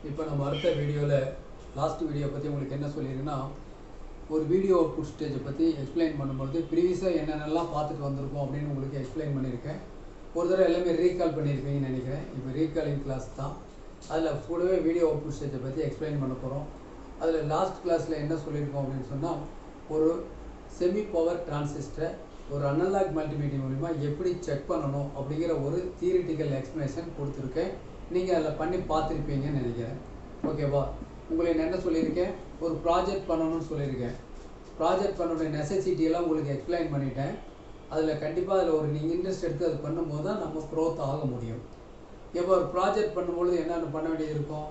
இப்போ நம்ம அடுத்த வீடியோவில் லாஸ்ட் வீடியோ பற்றி உங்களுக்கு என்ன சொல்லியிருக்குன்னா, ஒரு வீடியோ அவுட்புட் ஸ்டேஜை பற்றி எக்ஸ்பிளைன் பண்ணும்போது ப்ரீவியஸாக என்னென்னலாம் பார்த்துட்டு வந்திருக்கோம் அப்படின்னு உங்களுக்கு எக்ஸ்பிளைன் பண்ணியிருக்கேன். ஒரு தடவை எல்லாமே ரீகால் பண்ணியிருப்பீங்கன்னு நினைக்கிறேன். இப்போ ரீகாலிங் கிளாஸ் தான். அதில் கூடவே வீடியோ அவுட்புட் ஸ்டேஜை பற்றி எக்ஸ்பிளைன் பண்ண போகிறோம். அதில் லாஸ்ட் கிளாஸில் என்ன சொல்லியிருக்கோம் அப்படின்னு சொன்னால், ஒரு செமி பவர் டிரான்சிஸ்டரை ஒரு அனலாக் மல்டிமீடியா மூலிமா எப்படி செக் பண்ணணும் அப்படிங்கிற ஒரு தியரிட்டிக்கல் எக்ஸ்ப்ளனேஷன் கொடுத்துருக்கேன். நீங்கள் அதில் பண்ணி பார்த்துருப்பீங்கன்னு நினைக்கிறேன். ஓகேவா? உங்களை நான் என்ன சொல்லியிருக்கேன், ஒரு ப்ராஜெக்ட் பண்ணணும்னு சொல்லியிருக்கேன். ப்ராஜெக்ட் பண்ணணுடைய நெசசிட்டியெல்லாம் உங்களுக்கு எக்ஸ்பிளைன் பண்ணிட்டேன். அதில் கண்டிப்பாக அதில் ஒரு நீங்கள் இன்ட்ரெஸ்ட் எடுத்து அது பண்ணும்போது தான் நம்ம க்ரோத் ஆக முடியும். இப்போ ஒரு ப்ராஜெக்ட் பண்ணும்பொழுது என்னென்ன பண்ண வேண்டியது இருக்கும்,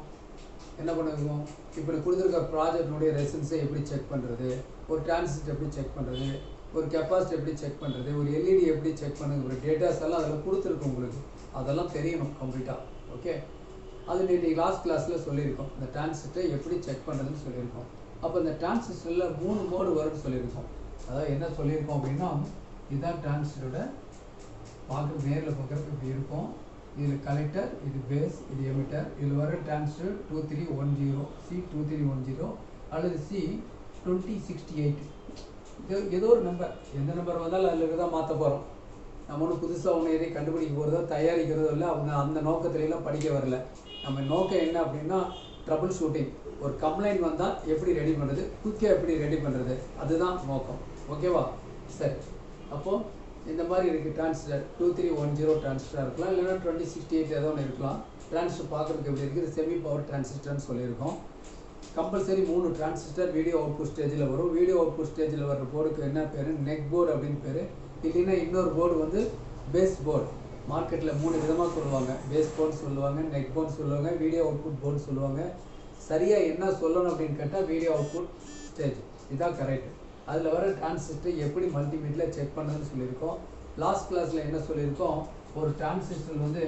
என்ன பண்ணுவோம், இப்போ கொடுத்துருக்க ப்ராஜெக்டினுடைய ரெசன்ஸை எப்படி செக் பண்ணுறது, ஒரு டிரான்சிஸ்டர் எப்படி செக் பண்ணுறது, ஒரு கெப்பாசிட்டி எப்படி செக் பண்ணுறது, ஒரு எல்இடி எப்படி செக் பண்ணுறது, ஒரு டேட்டாஸ் எல்லாம் அதில் கொடுத்துருக்கு உங்களுக்கு. அதெல்லாம் தெரியணும் கம்ப்ளீட்டாக. ஓகே, அது நேற்று லாஸ்ட் கிளாஸில் சொல்லியிருக்கோம். இந்த டிரான்சிஸ்டரை எப்படி செக் பண்ணுறதுன்னு சொல்லியிருக்கோம். அப்போ இந்த டிரான்சிஸ்டரில் 3 மோடு வரும்னு சொல்லியிருக்கோம். அதாவது என்ன சொல்லியிருக்கோம் அப்படின்னா, இதுதான் டிரான்சிஸ்டரோட பார்க்குறது, நேரில் பார்க்குறதுக்கு இப்படி இருக்கும். இதில் கலெக்டர், இது பேஸ், இது எமிட்டர். இதில் வர டிரான்சிஸ்டர் 2310 C2310 அல்லது C2068. இது ஏதோ ஒரு நம்பர், எந்த நம்பர் வந்தாலும் அதில் தான் மாற்ற போகிறோம். நம்ம ஒன்றும் புதுசாக ஒன்று எதையும் கண்டுபிடிக்க போகிறதோ தயாரிக்கிறதோ இல்லை. அவங்க அந்த நோக்கத்துலாம் படிக்க வரல. நம்ம நோக்கம் என்ன அப்படின்னா, ட்ரபிள் ஷூட்டிங். ஒரு கம்ப்ளைண்ட் வந்தால் எப்படி ரெடி பண்ணுறது, குயிக்காக எப்படி ரெடி பண்ணுறது, அதுதான் நோக்கம். ஓகேவா? சரி, அப்போது இந்த மாதிரி இருக்குது டிரான்சிஸ்டர். 2310 டிரான்சிஸ்டராக இருக்கலாம், இல்லைன்னா 2068 ஏதோ ஒன்று இருக்கலாம். டிரான்சிஸ்டர் பார்க்குறதுக்கு எப்படி இருக்குது, செமி பவர் டிரான்சிஸ்டர்னு சொல்லியிருக்கோம். கம்பல்சரி 3 டிரான்சிஸ்டர் வீடியோ அவுட்புட் ஸ்டேஜில் வரும். வீடியோ அவுட்புட் ஸ்டேஜில் வர்ற போர்டுக்கு என்ன பேர், நெக் போர்டு அப்படின்னு பேர். இல்லைன்னா இன்னொரு போர்டு வந்து பேஸ் போர்டு. மார்க்கெட்டில் 3 விதமாக சொல்லுவாங்க. பேஸ் போர்டு சொல்லுவாங்க, நெக் போர்டு சொல்லுவாங்க, வீடியோ அவுட்புட் போர்டு சொல்லுவாங்க. சரியாக என்ன சொல்லணும் அப்படின்னு கேட்டால் வீடியோ அவுட்புட் ஸ்டேஜ் இதுதான் கரெக்ட். அதில் வர டிரான்சிஸ்டர் எப்படி மல்டிமீட்டரில் செக் பண்ணுறதுன்னு சொல்லியிருக்கோம். லாஸ்ட் கிளாஸில் என்ன சொல்லியிருக்கோம், ஒரு டிரான்சிஸ்டர் வந்து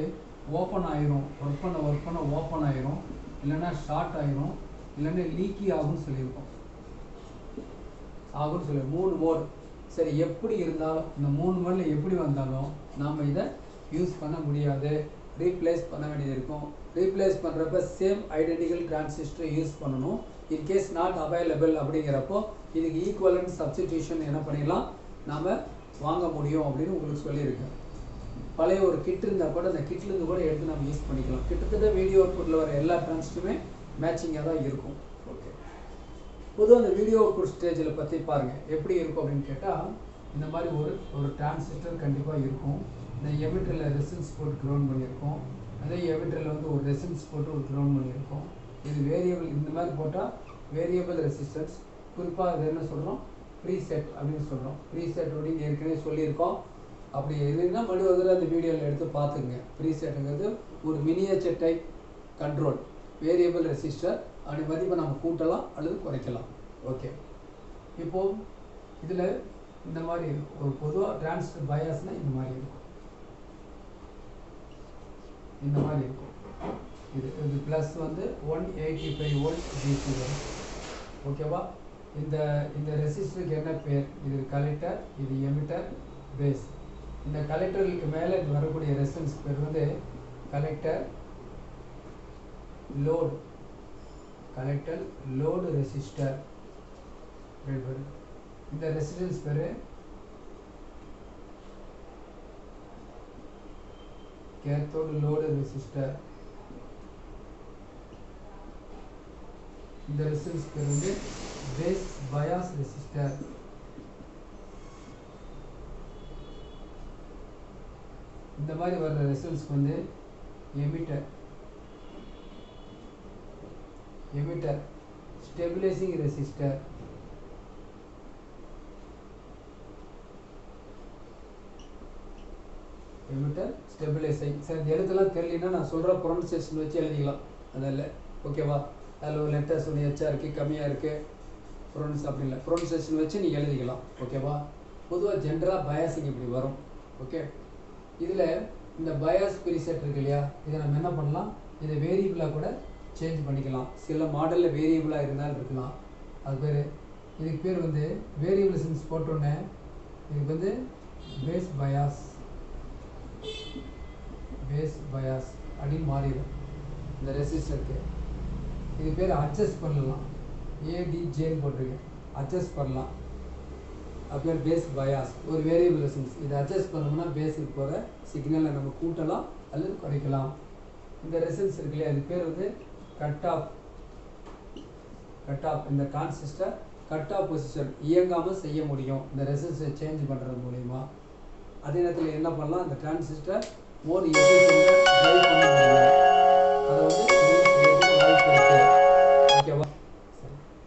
ஓப்பன் ஆகிரும், ஒர்க் பண்ண ஓப்பன் ஆகிரும், இல்லைன்னா ஷார்ட் ஆகிரும், இல்லைன்னா லீக்கி ஆகும்னு சொல்லியிருக்கோம். 3 மோடு. சரி, எப்படி இருந்தாலும் இந்த 3 மோடில் எப்படி வந்தாலும் நாம் இதை யூஸ் பண்ண முடியாது, ரீப்ளேஸ் பண்ண வேண்டியது இருக்கும். ரீப்ளேஸ் பண்ணுறப்ப சேம் ஐடென்டிக்கல் டிரான்சிஸ்டர் யூஸ் பண்ணணும். இன்கேஸ் நாட் அவைலபிள் அப்படிங்கிறப்போ இதுக்கு ஈக்குவலன்ட் சப்ஸ்டிடியூஷன் என்ன பண்ணிடலாம், நாம் வாங்க முடியும் அப்படின்னு உங்களுக்கு சொல்லியிருக்கேன். பழைய ஒரு கிட் இருந்தால் கூட அந்த கிட்லேருந்து கூட எடுத்து நம்ம யூஸ் பண்ணிக்கலாம். கிட்டத்தட்ட வீடியோ அவுட்புட்டில் வர எல்லா டிரான்சிஸ்டருமே மேட்சிங்காக தான் இருக்கும். ஓகே, பொதுவாக அந்த வீடியோ அவுட்புட் ஸ்டேஜில் பற்றி பாருங்கள் எப்படி இருக்கும் அப்படின்னு கேட்டால், இந்த மாதிரி ஒரு டிரான்சிஸ்டர் கண்டிப்பாக இருக்கும். இந்த எமிட்டரில் ரெசிஸ்டன்ஸ் போட்டு கிரவுண்ட் பண்ணியிருக்கோம். அதே எமிட்டரில் வந்து ஒரு ரெசிஸ்டன்ஸ் போட்டு ஒரு கிரவுண்ட் பண்ணியிருக்கோம். இது வேரியபிள், இந்த மாதிரி போட்டால் வேரியபிள் ரெசிஸ்டன்ஸ். குறிப்பாக அது என்ன சொல்கிறோம், ப்ரீசெட் அப்படின்னு சொல்கிறோம். ப்ரீசெட் அப்படின்னு ஏற்கனவே சொல்லியிருக்கோம். அப்படி இல்லைன்னா மறுபடியும் அந்த வீடியோவில் எடுத்து பார்த்துக்குங்க. ப்ரீசெட்டுங்கிறது ஒரு miniature type control, variable resistor. அப்படி மதிப்பை நம்ம கூட்டலாம் அல்லது குறைக்கலாம். ஓகே, இப்போது இதில் இந்த மாதிரி இருக்கும். ஒரு பொதுவாக டிரான்சிஸ்டர் பயாஸ்னால் இந்த மாதிரி இருக்கும். இந்த மாதிரி இருக்கும். இது ப்ளஸ் வந்து 185 வோல்ட் டிசி வரும். ஓகேவா? இந்த ரெசிஸ்டருக்கு என்ன பேர், இது கலெக்டர், இது எமிட்டர், பேஸ். இந்த கலெக்டருக்கு மேலே வரக்கூடிய ரெசிஸ்டன்ஸ் பேர் வந்து collector load, collector load resistor. இந்த ரெசிஸ்டன்ஸ் பேர் கேத்தோடு லோடு ரெசிஸ்டர். இந்த ரெசிஸ்டன்ஸ் பேர் வந்து பேஸ் பயாஸ் ரெசிஸ்டர். இந்த மாதிரி வர்ற ரெசிஸ்டன்ஸ் வந்து emitter stabilising resistor. Emitter stabilising. Sir இந்த எழுத்துலாம் தெரியலன்னா நான் சொல்கிற ப்ரொனன்சியேஷன் வச்சு எழுதிக்கலாம். அதில் ஓகேவா? அதில் ஒரு லெட்டர்ஸ் ஒன்று எச்சாக இருக்குது, கம்மியாக இருக்குது, அப்படி இல்லை, ப்ரொனன்சியேஷன் வச்சு நீங்கள் எழுதிக்கலாம். ஓகேவா? பொதுவாக ஜென்ரலாக பயாஸிங் இப்படி வரும். ஓகே, இதில் இந்த பயாஸ் ப்ரீசெட் இருக்கு இல்லையா, இதை நம்ம என்ன பண்ணலாம், இதை வேரியபிளாக கூட சேஞ்ச் பண்ணிக்கலாம். சில மாடலில் வேரியபிளாக இருந்தாலும் இருக்கலாம். அது பேர், இதுக்கு பேர் வந்து வேரியபிள் சென்ஸ் போட்டோன்னே இதுக்கு வந்து பேஸ் பயாஸ் அப்படின்னு மாறிடும் இந்த ரெசிஸ்டருக்கு. இது பேர் அட்ஜஸ்ட் பண்ணலாம். ஏடிஜேன்னு போட்டிருக்கேன், அட்ஜஸ்ட் பண்ணலாம். அப்புறம் பேஸ் பயாஸ் ஒரு வேரியபிள் ரெசன்ஸ். இதை அட்ஜஸ்ட் பண்ணோம்னா பேஸுக்கு போகிற சிக்னலை நம்ம கூட்டலாம் அல்லது குறைக்கலாம். இந்த ரெசன்ஸ் இருக்கு இல்லையா, இது பேர் வந்து கட் ஆஃப். இந்த டிரான்சிஸ்டர் கட் ஆஃப் பொசிஷன் இயங்காமல் செய்ய முடியும் இந்த ரெசன்ஸை சேஞ்ச் பண்ணுறது மூலிமா. அதே நேரத்தில் என்ன பண்ணலாம், இந்த டிரான்சிஸ்டர் மோர் எஃபிஷியண்டாக ட்ரைவ் பண்ண முடியும். அதை வந்து வாய்ப்பு இருக்குது. ஓகேவா?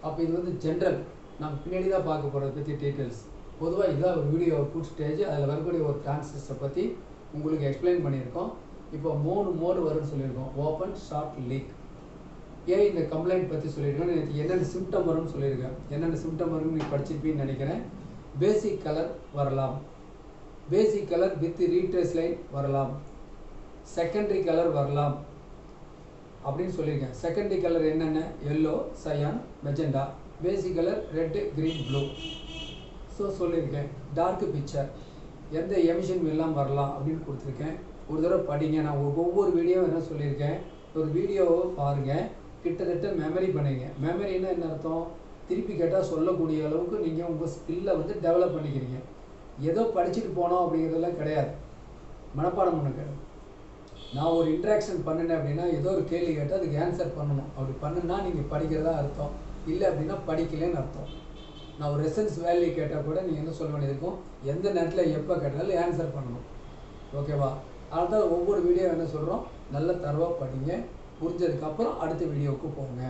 அப்போ இது வந்து ஜென்ரல், நம்ம பின்னாடி தான் பார்க்க போகிறத பற்றி டீட்டெயில்ஸ். பொதுவாக இதுதான் ஒரு வீடியோ அவுட்புட் ஸ்டேஜ். அதில் வரக்கூடிய ஒரு டிரான்சிஸ்டரை பற்றி உங்களுக்கு எக்ஸ்பிளைன் பண்ணியிருக்கோம். இப்போ 3 மோடு வரும்னு சொல்லியிருக்கோம். Open, short, leak. ஏன் இந்த கம்ப்ளைண்ட் பற்றி சொல்லியிருக்கோம், எனக்கு என்னென்ன சிம்டம் வரும்னு சொல்லியிருக்கேன். என்னென்ன சிம்டம் வரும்னு நீ படிச்சிருப்பீன்னு நினைக்கிறேன். பேசிக் கலர் வரலாம், basic colour with retrace line வரலாம், செகண்டரி கலர் வரலாம் அப்படின்னு சொல்லியிருக்கேன். செகண்டரி கலர் என்னென்ன, yellow, cyan, magenta. Basic colour red, green, blue. So சொல்லியிருக்கேன். டார்க் பிக்சர் எந்த எமிஷன் எல்லாம் வரலாம் அப்படின்னு கொடுத்துருக்கேன். ஒரு தடவை படிங்க. நான் ஒவ்வொரு வீடியோவும் என்ன சொல்லியிருக்கேன், ஒரு வீடியோவை பாருங்கள், கிட்டத்தட்ட மெமரி பண்ணுங்க. மெமரின்னா என்ன அர்த்தம், திருப்பி கேட்டால் சொல்லக்கூடிய அளவுக்கு நீங்கள் உங்கள் ஸ்கில்லை வந்து டெவலப் பண்ணிக்கிறீங்க. ஏதோ படிச்சுட்டு போனோம் அப்படிங்கிறதெல்லாம் கிடையாது, மனப்பாடம் பண்ணுங்க. நான் ஒரு இன்ட்ராக்ஷன் பண்ணினேன் அப்படின்னா ஏதோ ஒரு கேள்வி கேட்டால் அதுக்கு ஆன்சர் பண்ணணும். அப்படி பண்ணுன்னா நீங்கள் படிக்கிறதா அர்த்தம், இல்லை அப்படின்னா படிக்கலன்னு அர்த்தம். நான் ஒரு ரெசன்ஸ் வேல்யூ கேட்டால் கூட நீங்கள் என்ன சொல்ல வேண்டியிருக்கும், எந்த நேரத்தில் எப்போ கேட்டாலும் ஆன்சர் பண்ணணும். ஓகேவா? அதுதான் ஒவ்வொரு வீடியோ என்ன சொல்கிறோம், நல்ல தரவாக படிங்க. புரிஞ்சதுக்கப்புறம் அடுத்த வீடியோவுக்கு போங்க.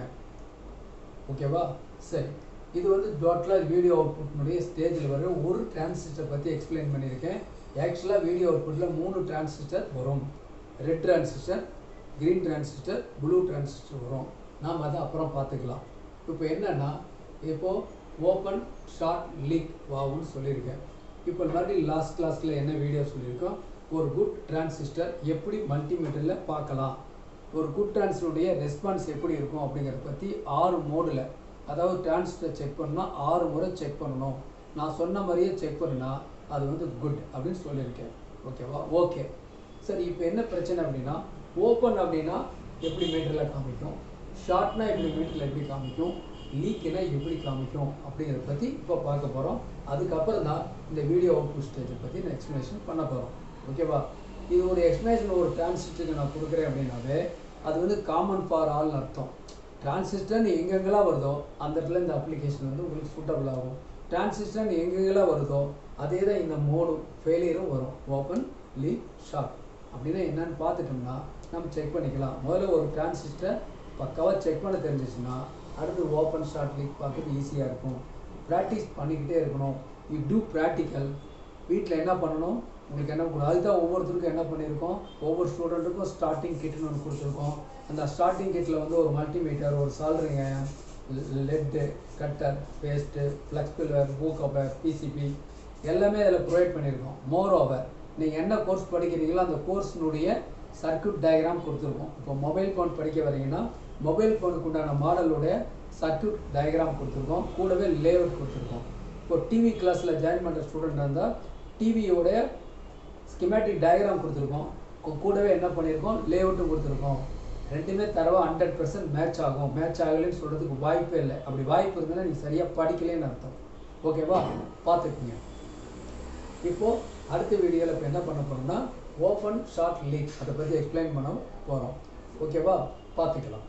ஓகேவா? சரி, இது வந்து டோட்டலாக வீடியோ அவுட்புட்னுடைய ஸ்டேஜில் வர ஒரு டிரான்சிஸ்டர் பற்றி எக்ஸ்பிளைன் பண்ணியிருக்கேன். ஆக்சுவலாக வீடியோ அவுட்புட்டில் 3 டிரான்சிஸ்டர் வரும். Red transistor, green transistor, blue transistor வரும். நாம் அதை அப்புறம் பார்த்துக்கலாம். இப்போ என்னென்னா, இப்போது ஓப்பன், ஷார்ட், லீக் வாவுன்னு சொல்லியிருக்கேன். இப்போ மறுபடியும் லாஸ்ட் கிளாஸில் என்ன வீடியோ சொல்லியிருக்கோம், ஒரு குட் டிரான்சிஸ்டர் எப்படி மல்டிமீட்டரில் பார்க்கலாம், ஒரு குட் டிரான்சிஸ்டருடைய ரெஸ்பான்ஸ் எப்படி இருக்கும் அப்படிங்கிறத பற்றி 6 மோடில், அதாவது டிரான்சிஸ்டர் செக் பண்ணால் 6 முறை செக் பண்ணணும். நான் சொன்ன மாதிரியே செக் பண்ணுனா அது வந்து குட் அப்படின்னு சொல்லியிருக்கேன். ஓகேவா? ஓகே. சரி, இப்போ என்ன பிரச்சனை அப்படின்னா, ஓப்பன் அப்படின்னா எப்படி மீட்டரில் காமிக்கும், ஷார்ட்னா எப்படி மீட்டரில் எப்படி காமிக்கும், லீக்குனா எப்படி காமிக்கும் அப்படிங்கிறத பற்றி இப்போ பார்க்க போகிறோம். அதுக்கப்புறம் தான் இந்த வீடியோ அவுட்புட் ஸ்டேஜை பற்றி நான் எக்ஸ்ப்ளனேஷன் பண்ண போகிறோம். ஓகேவா? இது ஒரு எக்ஸ்ப்ளனேஷன் ஒரு டிரான்சிஸ்டருக்கு நான் கொடுக்குறேன் அப்படின்னாவே அது வந்து காமன் ஃபார் ஆல்னு அர்த்தம். டிரான்சிஸ்டர்னு எங்கெங்கெல்லாம் வருதோ அந்த இடத்துல இந்த அப்ளிகேஷன் வந்து உங்களுக்கு சூட்டபிள் ஆகும். டிரான்சிஸ்டர்னு எங்கெங்கெல்லாம் வருதோ அதே தான் இந்த மோடும் ஃபெயிலியரும் வரும். ஓப்பன், லீக், ஷார்ட் அப்படின்னா என்னன்னு பார்த்துட்டோம்னா நம்ம செக் பண்ணிக்கலாம். முதல்ல ஒரு டிரான்சிஸ்டர் பக்காவாக செக் பண்ண தெரிஞ்சிச்சுன்னா அடுத்து ஓப்பன், ஷார்ட், லீக் பார்க்குறது ஈஸியாக இருக்கும். ப்ராக்டிஸ் பண்ணிக்கிட்டே இருக்கணும். You do practical. வீட்டில் என்ன பண்ணணும், உங்களுக்கு என்ன கொடுக்கும், அதுதான் ஒவ்வொருத்தருக்கும் என்ன பண்ணியிருக்கோம், ஒவ்வொரு ஸ்டூடெண்ட்டுக்கும் ஸ்டார்டிங் கிட்னு ஒன்று கொடுத்துருக்கோம். அந்த ஸ்டார்டிங் கிட்டில் வந்து ஒரு மல்டிமீட்டர், ஒரு soldering iron, lead, cutter, paste, flux filler, பூ கவர், பிசிபி எல்லாமே அதில் ப்ரொவைட் பண்ணியிருக்கோம். மோர் ஓவர் நீங்கள் என்ன கோர்ஸ் படிக்கிறீங்களோ அந்த கோர்ஸினுடைய சர்க்யூட் டயக்ராம் கொடுத்துருக்கோம். இப்போ மொபைல் ஃபோன் படிக்க வரீங்கன்னா மொபைல் ஃபோனுக்கு உண்டான மாடலுடைய சர்க்யூட் டயக்ராம் கொடுத்துருக்கோம், கூடவே லேஅவுட் கொடுத்துருக்கோம். இப்போ டிவி கிளாஸில் ஜாயின் பண்ணுற ஸ்டூடெண்ட் இருந்தால் டிவியோடைய ஸ்கிமேட்டிக் டயக்ராம் கொடுத்துருக்கோம், கூடவே என்ன பண்ணியிருக்கோம், லேஅவுட்டும் கொடுத்துருக்கோம். ரெண்டுமே தரவா 100% மேட்ச் ஆகும். மேட்ச் ஆகலைன்னு சொல்கிறதுக்கு வாய்ப்பே இல்லை. அப்படி வாய்ப்பு இருந்ததுன்னா நீங்கள் சரியாக படிக்கலேன்னு அர்த்தம். ஓகேவா? பார்த்துக்குங்க. இப்போது அடுத்த வீடியோவில் இப்போ என்ன பண்ண போகிறோம்னா ஓப்பன், ஷார்ட், லீக் அதை பற்றி எக்ஸ்பிளைன் பண்ண போகிறோம். ஓகேவா? பார்த்துக்கலாம்.